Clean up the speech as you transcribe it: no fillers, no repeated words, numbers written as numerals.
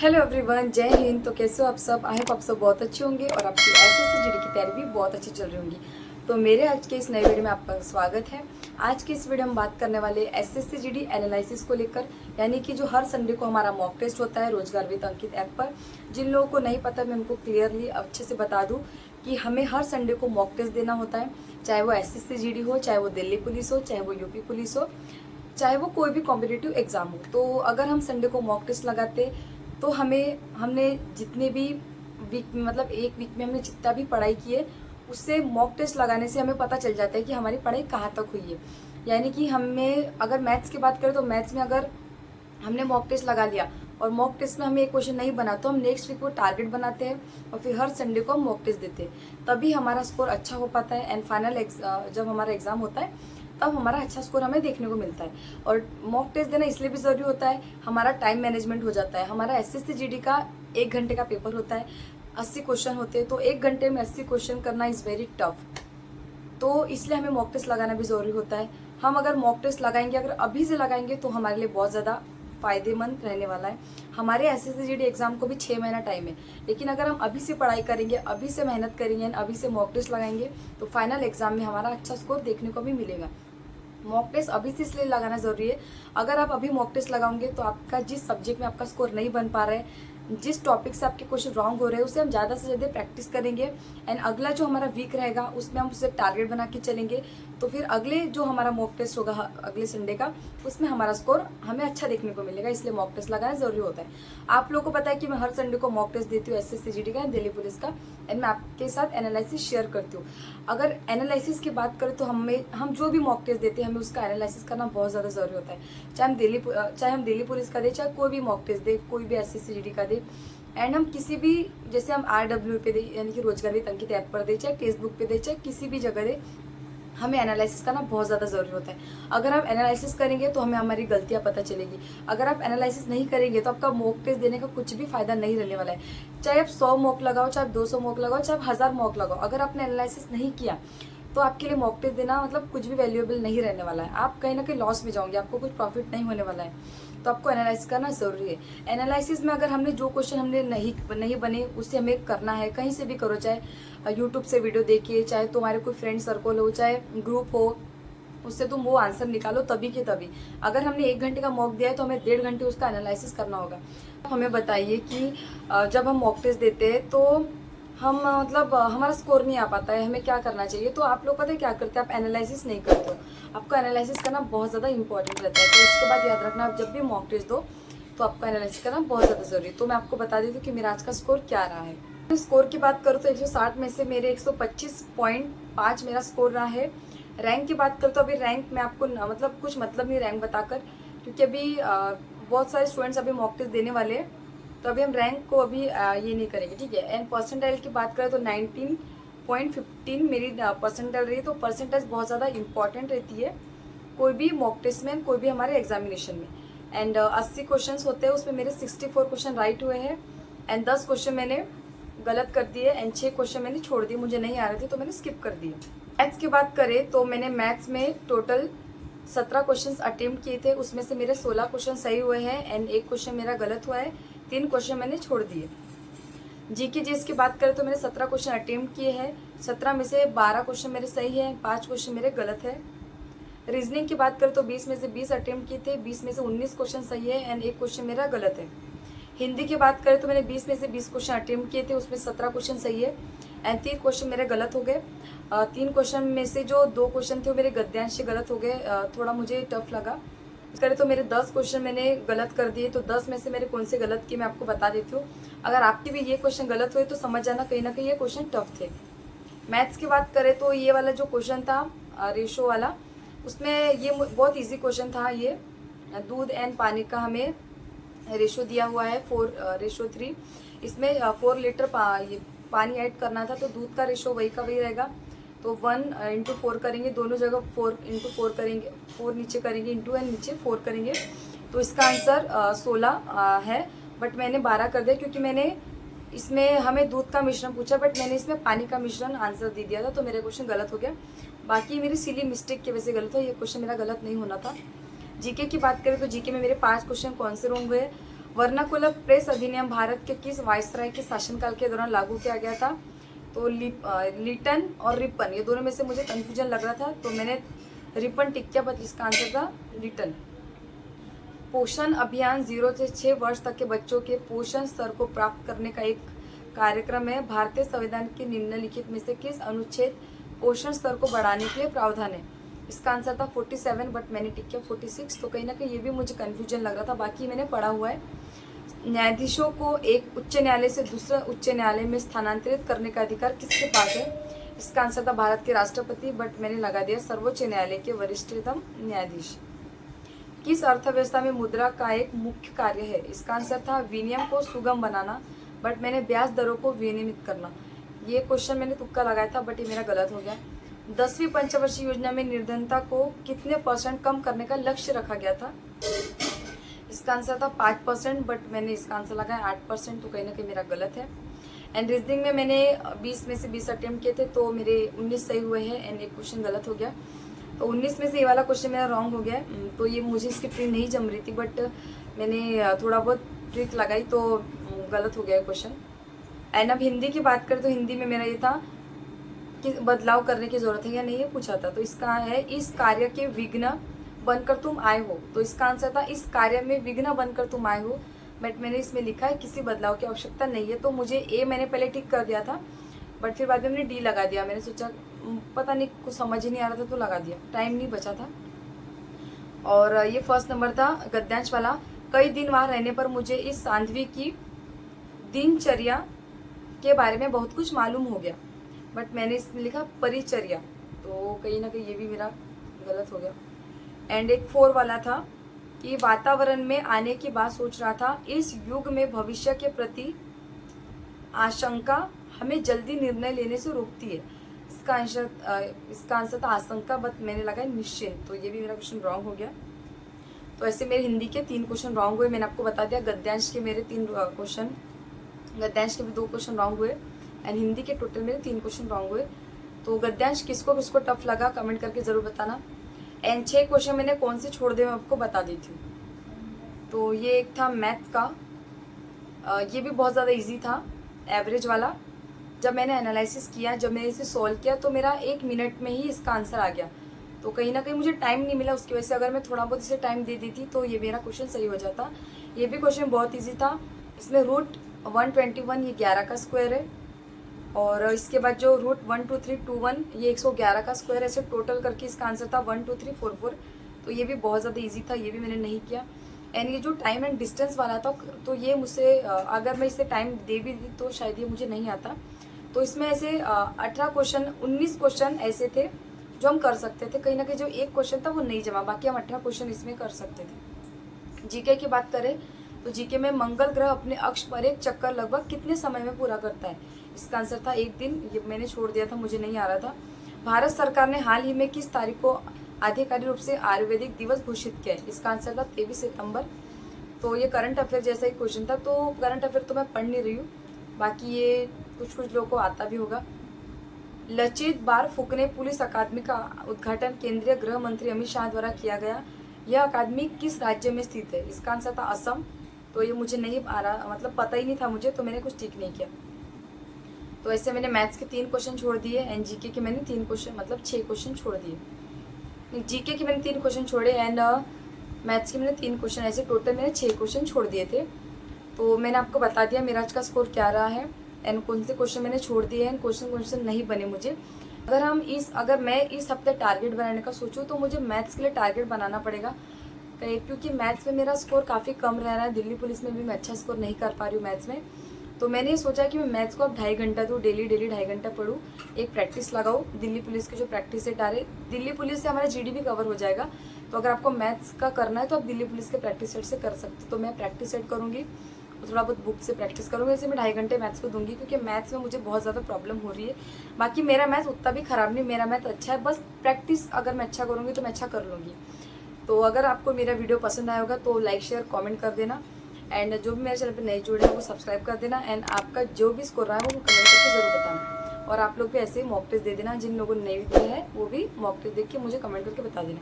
Hello everyone, जय हिंद। तो कैसे हो आप सब? आई होप आप सब बहुत अच्छे होंगे और आपकी एसएससी जीडी की तैयारी भी बहुत अच्छी चल रही होंगी। तो मेरे आज के इस नए वीडियो में आपका स्वागत है। आज की इस वीडियो में हम बात करने वाले एसएससी जीडी एनालिसिस को लेकर, यानी कि जो हर संडे को हमारा मॉक टेस्ट होता है रोजगार विद अंकित ऐप पर। जिन लोगों को नहीं पता, मैं उनको क्लियरली अच्छे से बता दूँ कि हमें हर संडे को मॉक टेस्ट देना होता है, चाहे वो एसएससी जीडी हो, चाहे वो दिल्ली पुलिस हो, चाहे वो यूपी पुलिस हो, चाहे वो कोई भी कॉम्पिटिटिव एग्जाम हो। तो अगर हम संडे को मॉक टेस्ट लगाते तो हमने जितने भी वीक में, मतलब एक वीक में हमने जितना भी पढ़ाई की है, उससे मॉक टेस्ट लगाने से हमें पता चल जाता है कि हमारी पढ़ाई कहाँ तक हुई है। यानी कि हमें अगर मैथ्स की बात करें तो मैथ्स में अगर हमने मॉक टेस्ट लगा लिया और मॉक टेस्ट में हमें एक क्वेश्चन नहीं बना तो हम नेक्स्ट वीक को टारगेट बनाते हैं और फिर हर संडे को हम मॉक टेस्ट देते हैं, तभी हमारा स्कोर अच्छा हो पाता है। एंड फाइनल जब हमारा एग्जाम होता है तब हमारा अच्छा स्कोर हमें देखने को मिलता है। और मॉक टेस्ट देना इसलिए भी ज़रूरी होता है, हमारा टाइम मैनेजमेंट हो जाता है। हमारा एसएससी जीडी का 1 घंटे का पेपर होता है, 80 क्वेश्चन होते हैं, तो 1 घंटे में 80 क्वेश्चन करना इज़ वेरी टफ। तो इसलिए हमें मॉक टेस्ट लगाना भी ज़रूरी होता है। हम अगर मॉक टेस्ट लगाएंगे, अगर अभी से लगाएंगे, तो हमारे लिए बहुत ज़्यादा फ़ायदेमंद रहने वाला है। हमारे एसएससी जीडी एग्जाम को भी 6 महीना टाइम है, लेकिन अगर हम अभी से पढ़ाई करेंगे, अभी से मेहनत करेंगे, अभी से मॉक टेस्ट लगाएंगे, तो फाइनल एग्जाम में हमारा अच्छा स्कोर देखने को भी मिलेगा। मॉक टेस्ट अभी से इसलिए लगाना ज़रूरी है, अगर आप अभी मॉक टेस्ट लगाओगे तो आपका जिस सब्जेक्ट में आपका स्कोर नहीं बन पा रहा है, जिस टॉपिक से आपके क्वेश्चन रॉन्ग हो रहे हैं, उसे हम ज़्यादा से ज़्यादा प्रैक्टिस करेंगे। एंड अगला जो हमारा वीक रहेगा उसमें हम उसे टारगेट बना के चलेंगे, तो फिर अगले जो हमारा मॉक टेस्ट होगा अगले संडे का, उसमें हमारा स्कोर हमें अच्छा देखने को मिलेगा। इसलिए मॉक टेस्ट लगाना ज़रूरी होता है। आप लोगों को पता है कि मैं हर संडे को मॉक टेस्ट देती हूँ एसएससी जीडी का, दिल्ली पुलिस का, एंड मैं आपके साथ एनालिसिस शेयर करती हूँ। अगर एनालिसिस की बात करें तो हम जो भी मॉक टेस्ट देते हैं, हमें उसका एनालिसिस करना बहुत ज़्यादा ज़रूरी होता है। चाहे हम दिल्ली पुलिस का दे, चाहे कोई भी मॉक टेस्ट दे, कोई भी एसएससी जीडी का दे, एंड हम किसी भी, जैसे हम RW पे दे, यानी कि रोजगार विद अंकित ऐप पर दे, चाहे फेसबुक पे दे, चाहे किसी भी जगह दे, हमें एनालिसिस करना बहुत ज़्यादा ज़रूरी होता है। अगर आप एनालिसिस करेंगे तो हमें हमारी गलतियाँ पता चलेगी। अगर आप एनालिसिस नहीं करेंगे तो आपका मॉक टेस्ट देने का कुछ भी फायदा नहीं रहने वाला है। चाहे आप 100 मॉक लगाओ, चाहे आप 200 मॉक लगाओ, चाहे आप 1000 मॉक लगाओ, अगर आपने एनालिसिस नहीं किया तो आपके लिए मॉक टेस्ट देना मतलब कुछ भी वैल्यूएबल नहीं रहने वाला है। आप कहीं ना कहीं लॉस में जाओगे, आपको कुछ प्रॉफिट नहीं होने वाला है। तो आपको एनालाइज करना ज़रूरी है। एनालिसिस में अगर हमने जो क्वेश्चन हमने नहीं बने, उससे हमें करना है, कहीं से भी करो, चाहे यूट्यूब से वीडियो देखिए, चाहे तुम्हारे कोई फ्रेंड सर्कल हो, चाहे ग्रुप हो, उससे तुम वो आंसर निकालो तभी के तभी। अगर हमने 1 घंटे का मॉक दिया है तो हमें 1.5 घंटे उसका एनालिसिस करना होगा। हमें बताइए कि जब हम मॉक टेस्ट देते हैं तो हम हमारा स्कोर नहीं आ पाता है, हमें क्या करना चाहिए? तो आप लोग पता है क्या करते हैं, आप एनालिसिस नहीं करते हो। आपको एनालिसिस करना बहुत ज़्यादा इंपॉर्टेंट रहता है। तो इसके बाद याद रखना, आप जब भी मॉक टेस्ट दो तो आपको एनालिसिस करना बहुत ज़्यादा ज़रूरी है। तो मैं आपको बता देती हूँ कि मेरा आज का स्कोर क्या रहा है। स्कोर की बात करूँ तो 160 में से मेरे 125.5 मेरा स्कोर रहा है। रैंक की बात करूँ तो अभी रैंक में आपको कुछ मतलब नहीं रैंक बताकर, क्योंकि अभी बहुत सारे स्टूडेंट्स अभी मॉक टेस्ट देने वाले हैं, तो अभी हम रैंक को अभी ये नहीं करेंगे, ठीक है। एंड परसेंटाइल की बात करें तो 19.15 मेरी परसेंटाइल रही। तो परसेंटेज बहुत ज़्यादा इंपॉर्टेंट रहती है कोई भी मॉक टेस्ट में, कोई भी हमारे एग्जामिनेशन में। एंड 80 क्वेश्चन होते हैं, उसमें मेरे 64 क्वेश्चन राइट हुए हैं एंड 10 क्वेश्चन मैंने गलत कर दिए एंड 6 क्वेश्चन मैंने छोड़ दिए, मुझे नहीं आ रहे थे तो मैंने स्किप कर दिए। मैथ्स की बात करें तो मैंने मैथ्स में टोटल 17 क्वेश्चंस अटेम्प्ट किए थे, उसमें से मेरे 16 क्वेश्चन सही हुए हैं एंड 1 क्वेश्चन मेरा गलत हुआ है, 3 क्वेश्चन मैंने छोड़ दिए। जीके जीएस की बात करें तो मैंने 17 क्वेश्चन अटेम्प्ट किए हैं, 17 में से 12 क्वेश्चन मेरे सही हैं, 5 क्वेश्चन मेरे गलत है। रीजनिंग की बात करें तो 20 में से 20 अटेम्प्ट किए थे, 20 में से 19 क्वेश्चन सही है एंड 1 क्वेश्चन मेरा गलत है। हिंदी की बात करें तो मैंने 20 में से 20 क्वेश्चन अटेम्प्ट किए थे, उसमें 17 क्वेश्चन सही है एंड 3 क्वेश्चन मेरे गलत हो गए। 3 क्वेश्चन में से जो 2 क्वेश्चन थे वो मेरे गद्यांश से गलत हो गए, थोड़ा मुझे टफ लगा। करें तो मेरे 10 क्वेश्चन मैंने गलत कर दिए, तो 10 में से मेरे कौन से गलत किए मैं आपको बता देती हूँ। अगर आपके भी ये क्वेश्चन गलत हुए तो समझ जाना कहीं ना कहीं ये क्वेश्चन टफ थे। मैथ्स की बात करें तो ये वाला जो क्वेश्चन था रेशो वाला, उसमें ये बहुत ईजी क्वेश्चन था। ये दूध एंड पानी का हमें रेशो दिया हुआ है 4:3। इसमें 4 लीटर ये पानी ऐड करना था, तो दूध का रेशो वही का वही रहेगा। तो 1/4 करेंगे, दोनों जगह 4/4 करेंगे, 4 नीचे करेंगे इंटू एंड नीचे 4 करेंगे, तो इसका आंसर 16 है। बट मैंने 12 कर दिया क्योंकि मैंने इसमें हमें दूध का मिश्रण पूछा, बट मैंने इसमें पानी का मिश्रण आंसर दे दिया था, तो मेरा क्वेश्चन गलत हो गया। बाकी मेरी सिली मिस्टेक की वजह से गलत हो, ये क्वेश्चन मेरा गलत नहीं होना था। जीके की बात करें तो जीके में मेरे 5 क्वेश्चन कौन से रॉन्ग हुए, वर्नाकुलर प्रेस अधिनियम भारत के किस वायसराय के शासनकाल के दौरान लागू किया गया था? तो लिटन और रिपन, ये दोनों में से मुझे कन्फ्यूजन लग रहा था, तो मैंने रिपन टिक किया, बट इसका आंसर था लिटन। पोषण अभियान 0 से 6 वर्ष तक के बच्चों के पोषण स्तर को प्राप्त करने का एक कार्यक्रम है। भारतीय संविधान के निम्नलिखित में से किस अनुच्छेद पोषण स्तर को बढ़ाने के लिए प्रावधान है? इसका आंसर था 47, बट मैंने टिक किया 46, तो कहीं ना कहीं ये भी मुझे कन्फ्यूजन लग रहा था, बाकी मैंने पढ़ा हुआ है। न्यायाधीशों को एक उच्च न्यायालय से दूसरा उच्च न्यायालय में स्थानांतरित करने का अधिकार किसके पास है? इसका आंसर था भारत के राष्ट्रपति, बट मैंने लगा दिया सर्वोच्च न्यायालय के वरिष्ठतम न्यायाधीश। किस अर्थव्यवस्था में मुद्रा का एक मुख्य कार्य है? इसका आंसर था विनिमय को सुगम बनाना, बट मैंने ब्याज दरों को विनियमित करना। ये क्वेश्चन मैंने तुक्का लगाया था, बट ये मेरा गलत हो गया। 10वीं पंचवर्षीय योजना में निर्धनता को कितने % कम करने का लक्ष्य रखा गया था? इसका आंसर था 5%, बट मैंने इसका आंसर लगाया 8%, तो कहीं ना कहीं मेरा गलत है। एंड रीजनिंग में मैंने 20 में से 20 अटेम्प्ट किए थे, तो मेरे 19 सही हुए हैं एंड एक क्वेश्चन गलत हो गया। तो 19 में से ये वाला क्वेश्चन मेरा रॉन्ग हो गया है, तो ये मुझे इसकी ट्रिक नहीं जम रही थी, बट मैंने थोड़ा बहुत ट्रिक लगाई तो गलत हो गया क्वेश्चन। एंड अब हिंदी की बात करें तो हिंदी में मेरा ये था कि बदलाव करने की ज़रूरत है या नहीं, ये पूछा था। तो इसका है इस कार्य के विघ्न बनकर तुम आए हो, तो इसका आंसर था इस कार्य में विघ्न बनकर तुम आए हो, बट मैंने इसमें लिखा है किसी बदलाव की आवश्यकता नहीं है। तो मुझे ए मैंने पहले टिक कर दिया था, बट फिर बाद में मैंने डी लगा दिया। मैंने सोचा पता नहीं, कुछ समझ ही नहीं आ रहा था तो लगा दिया, टाइम नहीं बचा था। और ये फर्स्ट नंबर था गद्यांश वाला। कई दिन वहाँ रहने पर मुझे इस साध्वी की दिनचर्या के बारे में बहुत कुछ मालूम हो गया, बट मैंने इसमें लिखा परिचर्या, तो कहीं ना कहीं ये भी मेरा गलत हो गया। एंड एक 4 वाला था कि वातावरण में आने की बात सोच रहा था, इस युग में भविष्य के प्रति आशंका हमें जल्दी निर्णय लेने से रोकती है। इसका आंसर था आशंका, बट मैंने लगा निश्चिंत, तो ये भी मेरा क्वेश्चन रॉन्ग हो गया। तो ऐसे मेरे हिंदी के 3 क्वेश्चन रॉन्ग हुए, मैंने आपको बता दिया। गद्यांश के मेरे 3 क्वेश्चन, गद्यांश के भी 2 क्वेश्चन रॉन्ग हुए एंड हिंदी के टोटल मेरे 3 क्वेश्चन रॉन्ग हुए। तो गद्यांश किसको किसको टफ लगा कमेंट करके ज़रूर बताना। एंड 6 क्वेश्चन मैंने कौन से छोड़ दिए मैं आपको बता देती हूँ। तो ये एक था मैथ का, ये भी बहुत ज़्यादा इजी था, एवरेज वाला। जब मैंने एनालिसिस किया, जब मैंने इसे सॉल्व किया, तो मेरा 1 मिनट में ही इसका आंसर आ गया। तो कहीं ना कहीं मुझे टाइम नहीं मिला, उसकी वजह से अगर मैं थोड़ा बहुत इसे टाइम दे देती तो ये मेरा क्वेश्चन सही हो जाता। ये भी क्वेश्चन बहुत ईजी था। इसमें रूट 121 ये 11 का स्क्वायर है, और इसके बाद जो रूट 12321 ये 111 का स्क्वायर है। ऐसे टोटल करके इसका आंसर था 12344। तो ये भी बहुत ज़्यादा इजी था, ये भी मैंने नहीं किया। एंड ये जो टाइम एंड डिस्टेंस वाला था, तो ये मुझसे अगर मैं इसे टाइम दे भी दी तो शायद ये मुझे नहीं आता। तो इसमें ऐसे 19 क्वेश्चन ऐसे थे जो हम कर सकते थे। कहीं ना कहीं जो एक क्वेश्चन था वो नहीं जमा, बाकी हम 18 क्वेश्चन इसमें कर सकते थे। जीके की बात करें तो जीके में मंगल ग्रह अपने अक्ष पर एक चक्कर लगभग कितने समय में पूरा करता है? इसका आंसर था 1 दिन, ये मैंने छोड़ दिया था, मुझे नहीं आ रहा था। भारत सरकार ने हाल ही में किस तारीख को आधिकारिक रूप से आयुर्वेदिक दिवस घोषित किया है? इसका आंसर था 23 सितंबर। तो ये करंट अफेयर जैसा ही क्वेश्चन था, तो करंट अफेयर तो मैं पढ़ नहीं रही हूँ, बाकी ये कुछ लोगों को आता भी होगा। लचित बार फुकने पुलिस अकादमी का उद्घाटन केंद्रीय गृह मंत्री अमित शाह द्वारा किया गया। यह अकादमी किस राज्य में स्थित है? इसका आंसर था असम। तो ये मुझे नहीं आ रहा, मतलब पता ही नहीं था मुझे, तो मैंने कुछ ठीक नहीं किया। तो ऐसे मैंने मैथ्स के 3 क्वेश्चन छोड़ दिए एंड जीके के मैंने 3 क्वेश्चन, मतलब 6 क्वेश्चन छोड़ दिए। जीके के मैंने 3 क्वेश्चन छोड़े एंड मैथ्स के मैंने 3 क्वेश्चन, ऐसे टोटल मैंने 6 क्वेश्चन छोड़ दिए थे। तो मैंने आपको बता दिया मेरा आज का स्कोर क्या रहा है एंड कौन से क्वेश्चन मैंने छोड़ दिए हैं, क्वेश्चन नहीं बने मुझे। अगर मैं इस हफ्ते टारगेट बनाने का सोचूं तो मुझे मैथ्स के लिए टारगेट बनाना पड़ेगा, क्योंकि मैथ्स में मेरा स्कोर काफ़ी कम रह रहा है। दिल्ली पुलिस में भी मैं अच्छा स्कोर नहीं कर पा रही हूँ मैथ्स में। तो मैंने ये सोचा कि मैं मैथ्स को अब 2.5 घंटा दूँ, डेली 2.5 घंटा पढूँ, एक प्रैक्टिस लगाऊँ। दिल्ली पुलिस के जो प्रैक्टिस सेट आ रहे, दिल्ली पुलिस से हमारा जीडी भी कवर हो जाएगा। तो अगर आपको मैथ्स का करना है तो आप दिल्ली पुलिस के प्रैक्टिस सेट से कर सकते हो। तो मैं प्रैक्टिस सेट करूँगी, थोड़ा बहुत बुक से प्रैक्टिस करूँगी। ऐसे मैं 2.5 घंटे मैथ्स को दूंगी, क्योंकि मैथ्स में मुझे बहुत ज़्यादा प्रॉब्लम हो रही है। बाकी मेरा मैथ्स उतना भी ख़राब नहीं, मेरा मैथ अच्छा है, बस प्रैक्टिस अगर मैं अच्छा करूँगी तो मैं अच्छा कर लूँगी। तो अगर आपको मेरा वीडियो पसंद आया होगा तो लाइक शेयर कमेंट कर देना एंड जो भी मेरे चैनल पे नए जुड़े हैं वो सब्सक्राइब कर देना एंड आपका जो भी स्कोर रहा है वो कमेंट करके ज़रूर बताना। और आप लोग भी ऐसे ही मॉक टेस्ट दे देना, जिन लोगों ने नहीं दिया है वो भी मॉक टेस्ट देख के मुझे कमेंट करके बता देना।